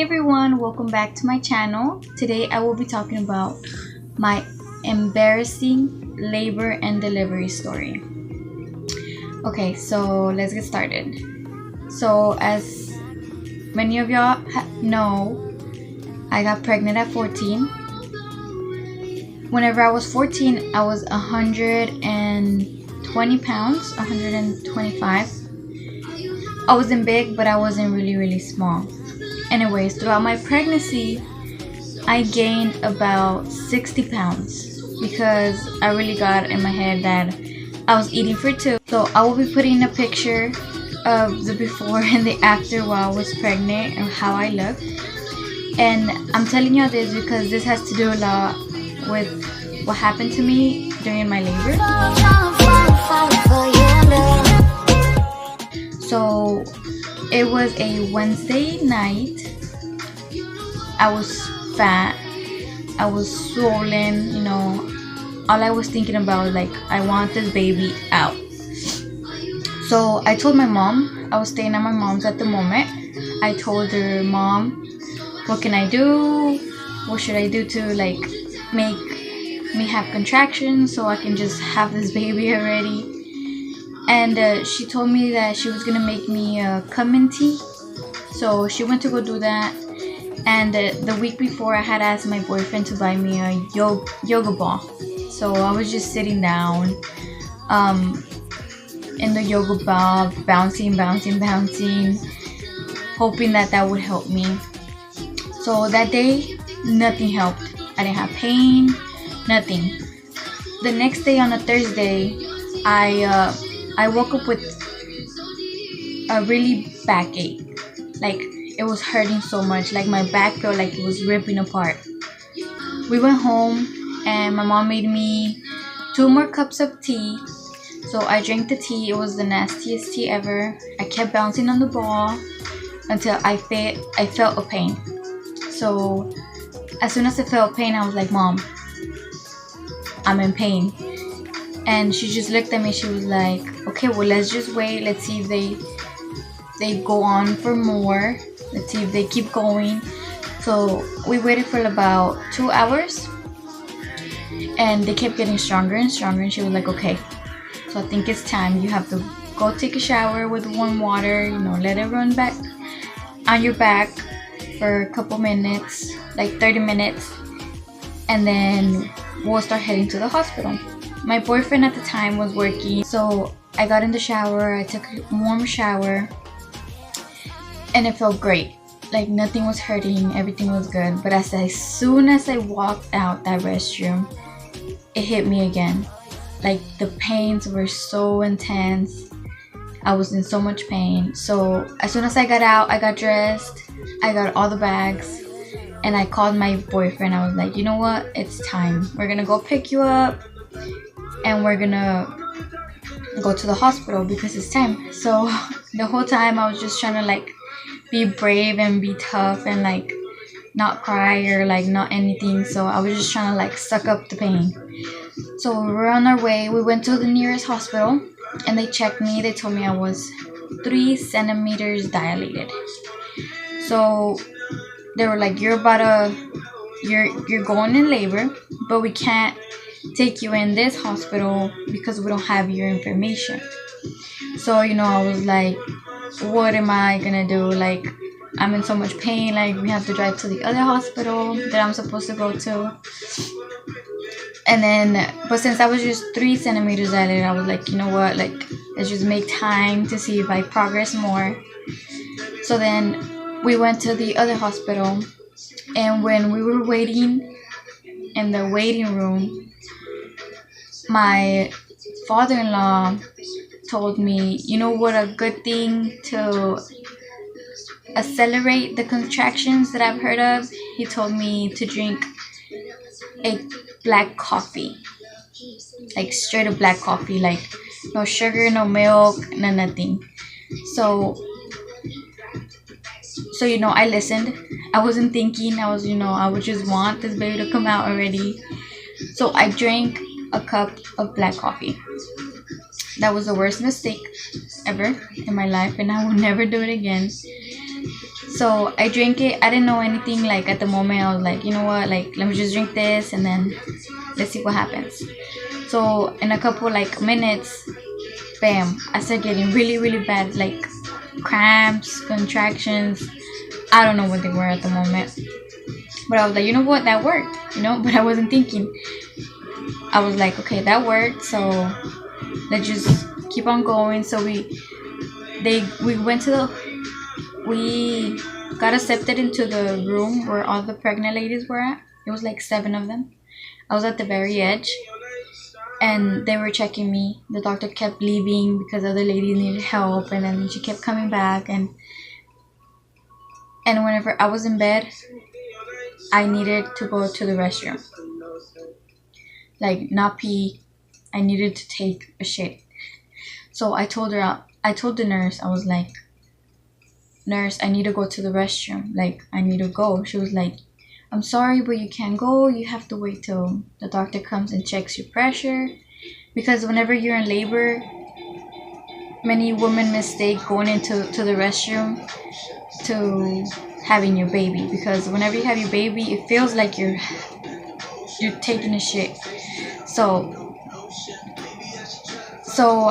everyone, welcome back to my channel. Today I will be talking about my embarrassing labor and delivery story. Okay, so let's get started. So as many of y'all know, I got pregnant at 14. Whenever I was 14, I was 120 pounds, 125. I wasn't big, but I wasn't really small. Anyways, throughout my pregnancy, I gained about 60 pounds because I really got in my head that I was eating for two. So I will be putting a picture of the before and the after while I was pregnant and how I looked. And I'm telling you this because this has to do a lot with what happened to me during my labor. So it was a Wednesday night. I was fat, I was swollen, all I was thinking about was like, I want this baby out. So I told my mom, I was staying at my mom's at the moment. I told her, Mom, what can I do? What should I do to like make me have contractions so I can just have this baby already? And she told me that she was gonna make me a cumin tea. So she went to go do that. And the week before, I had asked my boyfriend to buy me a yoga ball. So I was just sitting down in the yoga ball, bouncing, hoping that would help me. So that day, nothing helped. I didn't have pain, nothing. The next day, on a Thursday, I woke up with a really backache. Like, it was hurting so much. Like, my back felt like it was ripping apart. We went home and my mom made me 2 more cups of tea. So I drank the tea. It was the nastiest tea ever. I kept bouncing on the ball until I felt a pain. So as soon as I felt pain, I was like, Mom, I'm in pain. And she just looked at me. She was like, okay, well, let's just wait. Let's see if they go on for more. Let's see if they keep going. So we waited for about 2 hours and they kept getting stronger and stronger. And she was like, okay, so I think it's time. You have to go take a shower with warm water, let it run back on your back for a couple minutes, like 30 minutes. And then we'll start heading to the hospital. My boyfriend at the time was working. So I got in the shower, I took a warm shower. And it felt great. Like, nothing was hurting, everything was good. But as soon as I walked out that restroom, it hit me again. Like, the pains were so intense. I was in so much pain. So as soon as I got out, I got dressed, I got all the bags, and I called my boyfriend. I was like, you know what? It's time. We're gonna go pick you up and we're gonna go to the hospital because it's time. So the whole time I was just trying to like be brave and be tough and like not cry or like not anything. So I was just trying to like suck up the pain. So we were on our way. We went to the nearest hospital and they checked me. They told me I was 3 centimeters dilated. So they were like, you're going in labor, but we can't take you in this hospital because we don't have your information. So I was like, what am I gonna do? Like, I'm in so much pain. Like, we have to drive to the other hospital that I'm supposed to go to. And then, but since I was just 3 centimeters dilated, I was like, you know what? Like, let's just make time to see if I progress more. So then we went to the other hospital. And when we were waiting in the waiting room, my father-in-law told me, you know what, a good thing to accelerate the contractions that I've heard of? He told me to drink a black coffee, like straight up black coffee, like no sugar, no milk, no nothing. So I listened. I wasn't thinking. I was, I would just want this baby to come out already. So I drank a cup of black coffee. That was the worst mistake ever in my life, and I will never do it again. So I drank it. I didn't know anything. Like at the moment, I was like, you know what? Like, let me just drink this, and then let's see what happens. So in a couple like minutes, bam, I started getting really, really bad, like cramps, contractions. I don't know what they were at the moment, but I was like, you know what? That worked, you know. But I wasn't thinking. I was like, okay, that worked. So let's just keep on going. So we went to we got accepted into the room where all the pregnant ladies were at. It was like 7 of them. I was at the very edge, and they were checking me. The doctor kept leaving because other ladies needed help, and then she kept coming back. And whenever I was in bed, I needed to go to the restroom, like not pee. I needed to take a shit. So I told the nurse, I was like, nurse, I need to go to the restroom. Like, I need to go. She was like, I'm sorry, but you can't go. You have to wait till the doctor comes and checks your pressure. Because whenever you're in labor, many women mistake going into the restroom to having your baby. Because whenever you have your baby, it feels like you're taking a shit. So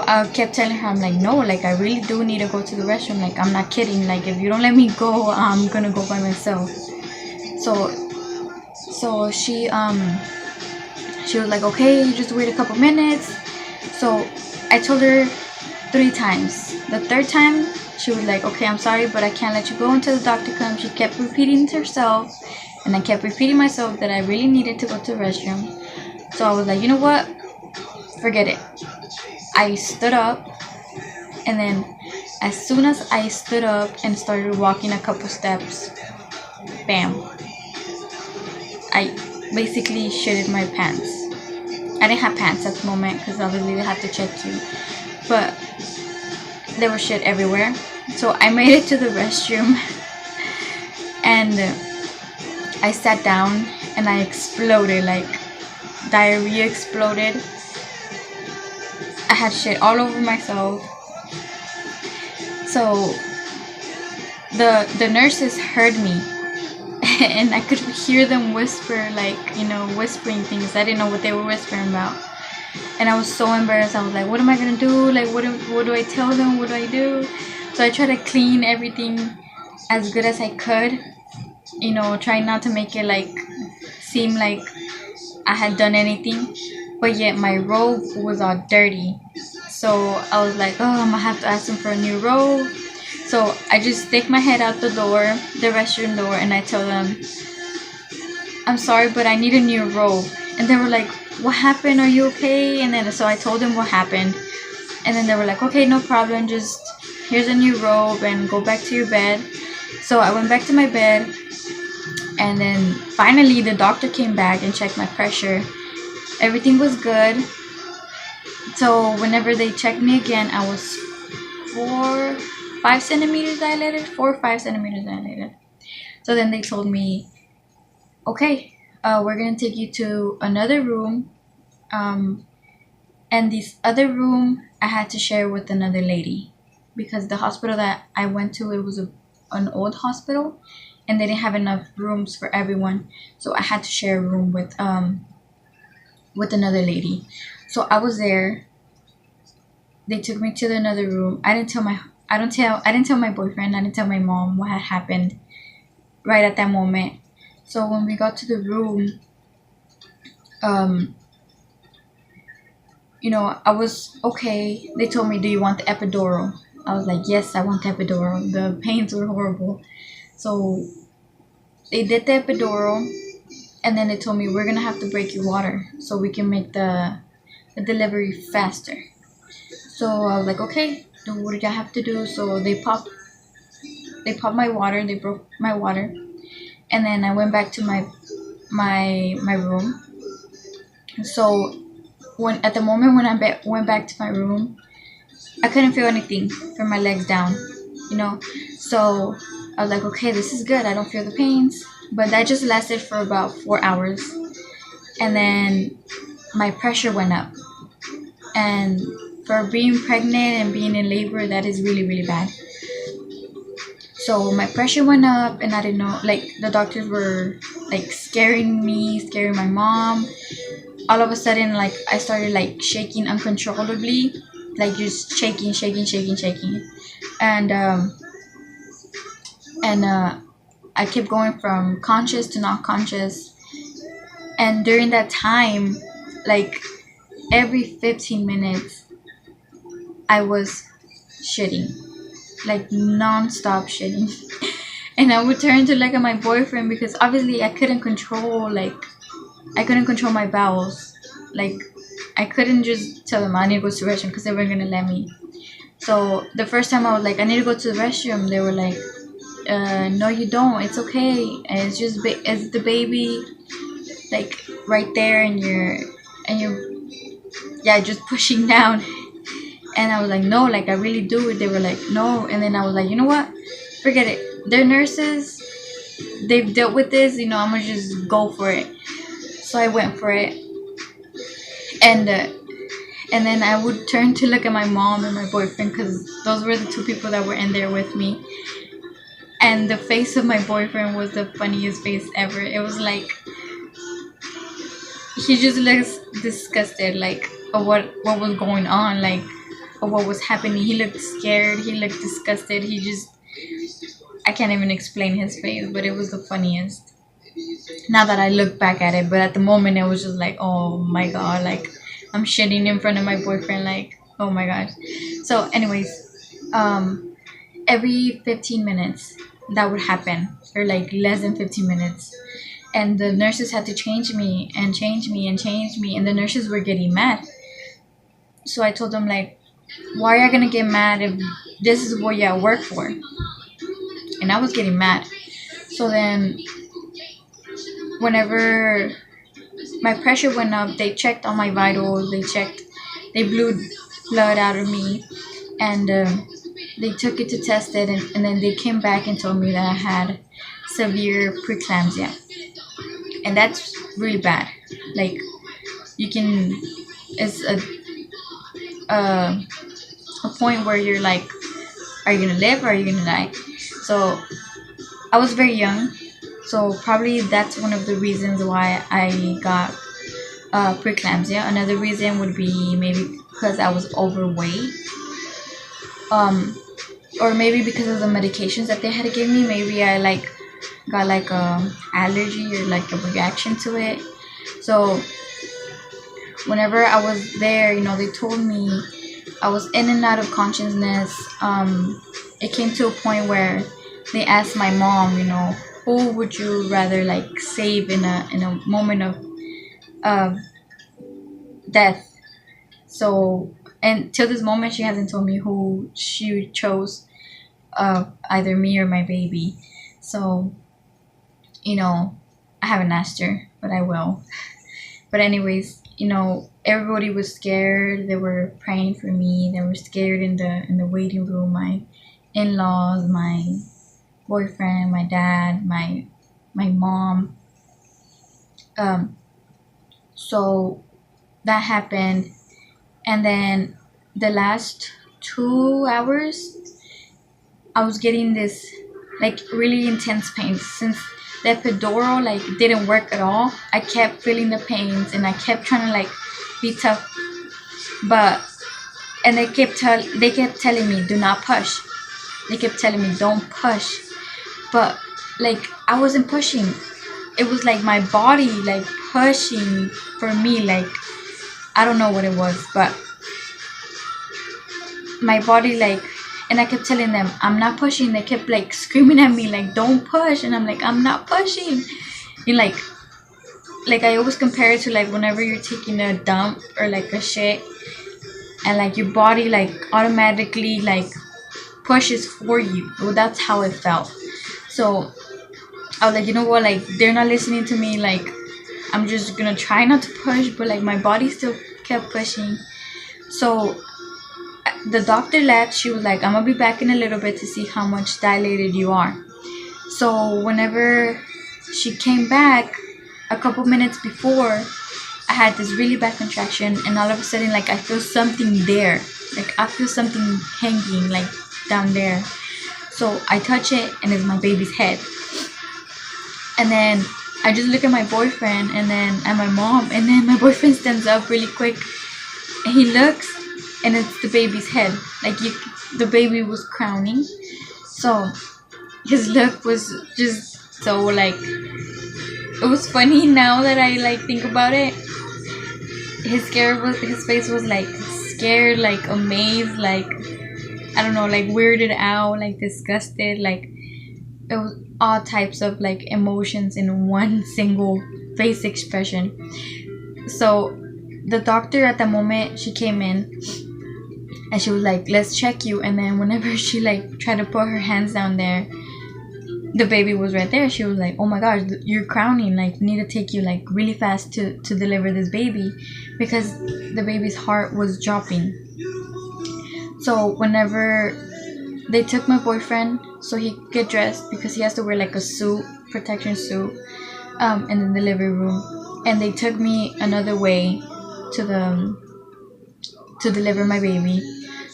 I kept telling her, I'm like, no, like I really do need to go to the restroom. Like, I'm not kidding. Like, if you don't let me go, I'm gonna go by myself. So she was like, okay, you just wait a couple minutes. So I told her 3 times. The third time, she was like, okay, I'm sorry, but I can't let you go until the doctor comes. She kept repeating to herself, and I kept repeating myself that I really needed to go to the restroom. So I was like, you know what? Forget it. I stood up, and then as soon as I stood up and started walking a couple steps, bam, I basically shitted my pants. I didn't have pants at the moment because obviously they had to check you, but there was shit everywhere. So I made it to the restroom and I sat down and I exploded, like diarrhea exploded. I had shit all over myself. So the nurses heard me and I could hear them whisper, like, you know, whispering things. I didn't know what they were whispering about. And I was so embarrassed. I was like, what am I gonna do? Like, what do I tell them? What do I do? So I tried to clean everything as good as I could. You know, trying not to make it like seem like I had done anything. But yet my robe was all dirty. So I was like, oh, I'm gonna have to ask them for a new robe. So I just stick my head out the door, the restroom door, and I tell them, I'm sorry, but I need a new robe. And they were like, what happened? Are you okay? And then so I told them what happened. And then they were like, okay, no problem. Just here's a new robe and go back to your bed. So I went back to my bed. And then finally the doctor came back and checked my pressure. Everything was good. So whenever they checked me again, I was 5 centimeters dilated. 4 or 5 centimeters dilated. So then they told me, okay, we're gonna take you to another room, and this other room I had to share with another lady because the hospital that I went to, it was an old hospital, and they didn't have enough rooms for everyone, so I had to share a room with another lady. So I was there. They took me to another room. I didn't tell my boyfriend. I didn't tell my mom what had happened right at that moment. So when we got to the room, you know, I was okay. They told me, do you want the epidural? I was like, yes, I want the epidural. The pains were horrible. So they did the epidural, and then they told me, we're gonna have to break your water so we can make the delivery faster. So I was like, okay, then what did I have to do? So they popped my water. They broke my water, and then I went back to my room. So at the moment when I went back to my room, I couldn't feel anything from my legs down, you know. So I was like, okay, this is good. I don't feel the pains. But that just lasted for about 4 hours, and then my pressure went up. And for being pregnant and being in labor, that is really, really bad. So my pressure went up, and I didn't know, like the doctors were like scaring me, scaring my mom. All of a sudden, like I started like shaking uncontrollably, like just shaking, shaking, shaking, shaking. And I kept going from conscious to not conscious. And during that time, like every 15 minutes, I was shitting, like non-stop shitting. And I would turn to look at my boyfriend, because obviously I couldn't control my bowels. Like I couldn't just tell them I need to go to the restroom, because they weren't gonna let me. So the first time I was like, I need to go to the restroom, they were like, no you don't, it's okay, it's just it's the baby, like right there, and you're yeah, just pushing down. And I was like, no, like I really do it. They were like, no. And then I was like, you know what, forget it, they're nurses, they've dealt with this, I'm gonna just go for it. So I went for it. And then I would turn to look at my mom and my boyfriend, because those were the two people that were in there with me. And the face of my boyfriend was the funniest face ever. It was like he just looks disgusted, like of what was going on, like of what was happening. He looked scared, he looked disgusted. I can't even explain his face, but it was the funniest. Now that I look back at it, but at the moment it was just like, oh my god, like I'm shitting in front of my boyfriend, like oh my god. So anyways, every 15 minutes that would happen, or like less than 15 minutes, and the nurses had to change me and change me and change me, and the nurses were getting mad. So I told them, like, why are you gonna get mad if this is what you work for? And I was getting mad. So then whenever my pressure went up, they checked all my vitals, they blew blood out of me, and they took it to test it, and then they came back and told me that I had severe preeclampsia. And that's really bad. Like, it's a point where you're like, are you gonna live or are you gonna die? So I was very young, so probably that's one of the reasons why I got preeclampsia. Another reason would be maybe because I was overweight, or maybe because of the medications that they had to give me. Maybe I like got like a allergy or like a reaction to it. So whenever I was there, they told me I was in and out of consciousness. It came to a point where they asked my mom, who would you rather like save in a moment of death? So, and till this moment, she hasn't told me who she chose, either me or my baby. So, I haven't asked her, but I will. But anyways, everybody was scared. They were praying for me. They were scared in the waiting room. My in-laws, my boyfriend, my dad, my mom. So that happened, and then the last 2 hours, I was getting this like really intense pain. Since the epidural like didn't work at all, I kept feeling the pains, and I kept trying to like be tough, and they kept telling me, do not push. They kept telling me, don't push. But like I wasn't pushing. It was like my body like pushing for me. Like I don't know what it was, but my body like, and I kept telling them, I'm not pushing. They kept like screaming at me like, don't push. And I'm like, I'm not pushing. And like I always compare it to like whenever you're taking a dump or like a shit, and like your body like automatically like pushes for you. Well, that's how it felt. So I was like, you know what, like they're not listening to me, like I'm just gonna try not to push, but like my body still kept pushing. So the doctor left. She was like, I'm gonna be back in a little bit to see how much dilated you are. So whenever she came back, a couple minutes before, I had this really bad contraction, and all of a sudden like I feel something there, like I feel something hanging like down there. So I touch it and it's my baby's head. And then I just look at my boyfriend and then at my mom, and then my boyfriend stands up really quick and he looks and it's the baby's head. Like the baby was crowning. So his look was just so like, it was funny now that I like think about it. His face was like scared, like amazed, like I don't know, like weirded out, like disgusted, like it was all types of like emotions in one single face expression. So the doctor at the moment, she came in and she was like, let's check you. And then whenever she like tried to put her hands down there, the baby was right there. She was like, oh my gosh, you're crowning, like we need to take you like really fast to deliver this baby, because the baby's heart was dropping. So whenever they took my boyfriend so he could get dressed, because he has to wear like a suit, protection suit, in the delivery room, and they took me another way to deliver my baby.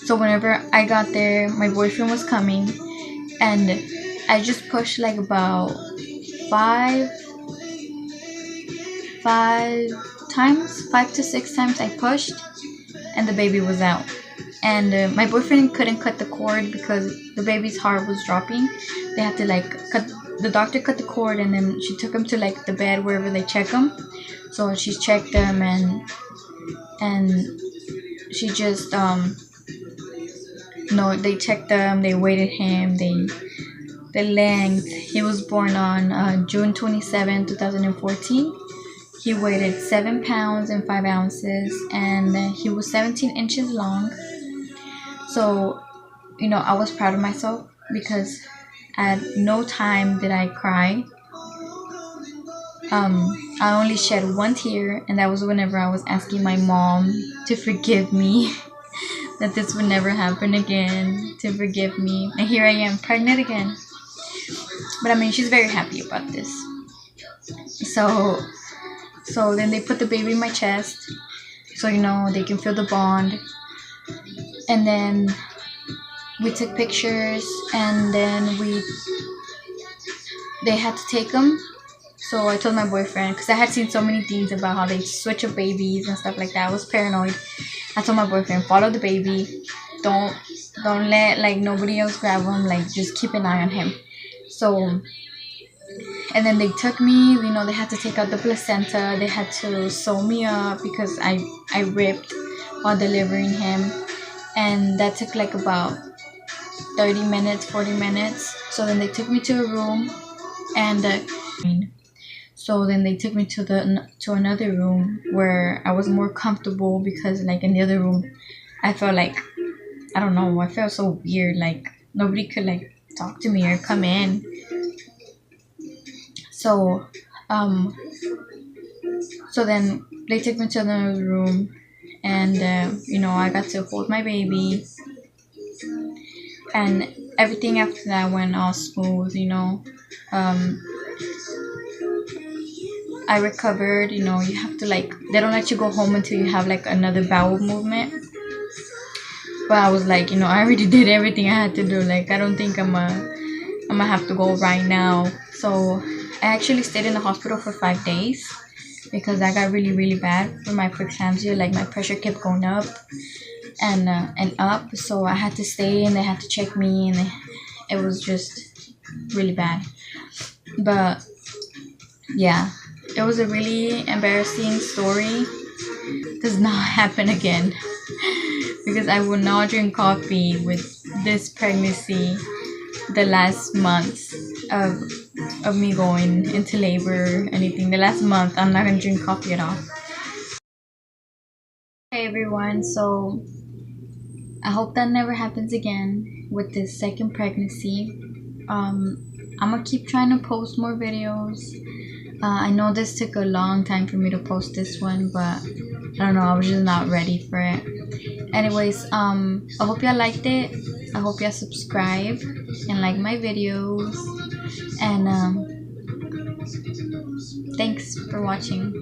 So whenever I got there, my boyfriend was coming, and I just pushed like about five to six times I pushed, and the baby was out. And my boyfriend couldn't cut the cord because the baby's heart was dropping. They had to like the doctor cut the cord, and then she took him to like the bed wherever they check him. So she checked him, and she just no, they checked him, they weighted him, the length. He was born on June 27, 2014. He weighed 7 pounds and 5 ounces, and he was 17 inches long. So, you know, I was proud of myself because at no time did I cry. I only shed one tear, and that was whenever I was asking my mom to forgive me, that this would never happen again, to forgive me. And here I am, pregnant again. But I mean, she's very happy about this. So then they put the baby in my chest, so you know they can feel the bond. And then we took pictures, and then they had to take them. So I told my boyfriend, because I had seen so many things about how they switch up babies and stuff like that. I was paranoid. I told my boyfriend, follow the baby, don't let like nobody else grab him, like just keep an eye on him. So, and then they took me, you know, they had to take out the placenta, they had to sew me up because I ripped while delivering him, and that took like about 30 minutes, 40 minutes. So then they took me to a room, and so then they took me to another room where I was more comfortable, because like in the other room I felt like, I don't know, I felt so weird, like nobody could like talk to me or come in. So so then they took me to another room, and you know, I got to hold my baby, and everything after that went all smooth, you know. I recovered, you know. You have to like, they don't let you go home until you have like another bowel movement. But I was like, you know, I already did everything I had to do. Like, I don't think I'm gonna have to go right now. So I actually stayed in the hospital for 5 days because I got really, really bad with my preeclampsia. Like my pressure kept going up and up. So I had to stay, and they had to check me, and it was just really bad. But yeah, it was a really embarrassing story. Does not happen again. Because I will not drink coffee with this pregnancy, the last months of me going into labor, anything. The last month, I'm not going to drink coffee at all. Hey everyone, so I hope that never happens again with this second pregnancy. I'm going to keep trying to post more videos. I know this took a long time for me to post this one, but I don't know, I was just not ready for it. Anyways, I hope y'all liked it. I hope y'all subscribe and like my videos. And thanks for watching.